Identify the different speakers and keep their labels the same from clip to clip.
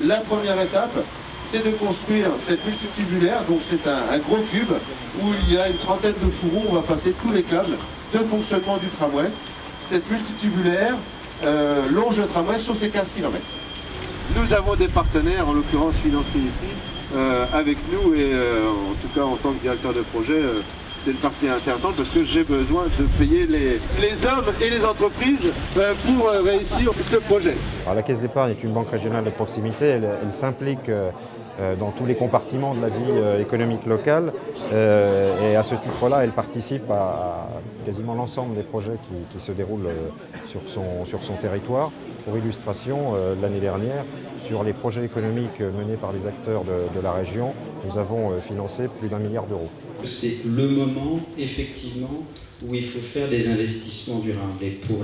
Speaker 1: La première étape, c'est de construire cette multitubulaire, donc c'est un gros cube où il y a une trentaine de fourreaux, on va passer tous les câbles de fonctionnement du tramway. Cette multitubulaire longe le tramway sur ces 15 km. Nous avons des partenaires, en l'occurrence financiers ici, avec nous et en tout cas en tant que directeur de projet, c'est une partie intéressante parce que j'ai besoin de payer les hommes et les entreprises pour réussir ce projet.
Speaker 2: Alors, la Caisse d'épargne est une banque régionale de proximité, elle s'implique dans tous les compartiments de la vie économique locale et à ce titre-là, elle participe à quasiment l'ensemble des projets qui se déroulent sur son territoire. Pour illustration, l'année dernière, sur les projets économiques menés par les acteurs de la région, nous avons financé plus d'1 milliard d'euros.
Speaker 3: C'est le moment, effectivement, où il faut faire des investissements durables. Et pour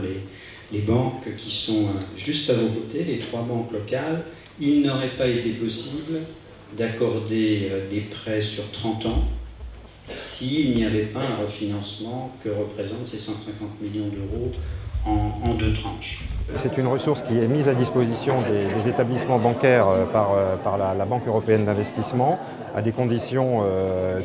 Speaker 3: les banques qui sont juste à vos côtés, les 3 banques locales, il n'aurait pas été possible d'accorder des prêts sur 30 ans s'il n'y avait pas un refinancement que représentent ces 150 millions d'euros en 2 tranches.
Speaker 2: C'est une ressource qui est mise à disposition des établissements bancaires par la Banque européenne d'investissement à des conditions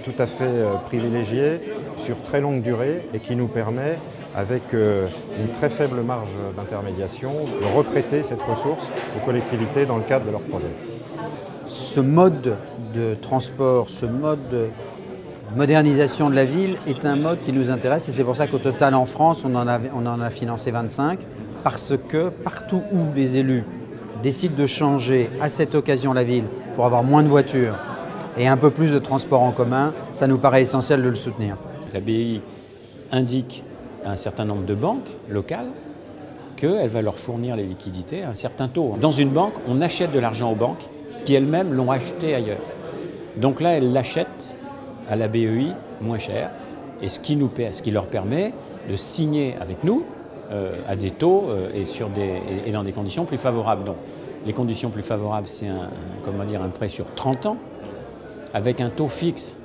Speaker 2: tout à fait privilégiées sur très longue durée et qui nous permet, avec une très faible marge d'intermédiation, de reprêter cette ressource aux collectivités dans le cadre de leurs projets.
Speaker 4: Ce mode de transport, ce mode de modernisation de la ville est un mode qui nous intéresse et c'est pour ça qu'au total en France, on en a financé 25 parce que partout où les élus décident de changer à cette occasion la ville pour avoir moins de voitures et un peu plus de transport en commun, ça nous paraît essentiel de le soutenir.
Speaker 5: La BEI indique à un certain nombre de banques locales qu'elle va leur fournir les liquidités à un certain taux. Dans une banque, on achète de l'argent aux banques qui elles-mêmes l'ont acheté ailleurs. Donc là, elles l'achètent à la BEI moins cher, et ce qui leur permet de signer avec nous à des taux et dans des conditions plus favorables. Donc, les conditions plus favorables, c'est un prêt sur 30 ans, avec un taux fixe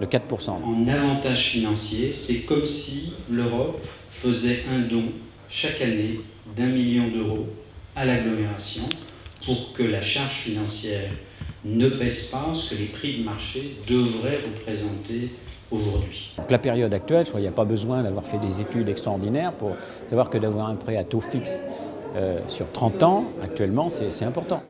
Speaker 5: de 4%.
Speaker 3: En avantage financier, c'est comme si l'Europe faisait un don chaque année d'1 million d'euros à l'agglomération pour que la charge financière ne pèse pas ce que les prix de marché devraient représenter aujourd'hui.
Speaker 5: Donc la période actuelle, il n'y a pas besoin d'avoir fait des études extraordinaires pour savoir que d'avoir un prêt à taux fixe sur 30 ans, actuellement, c'est important.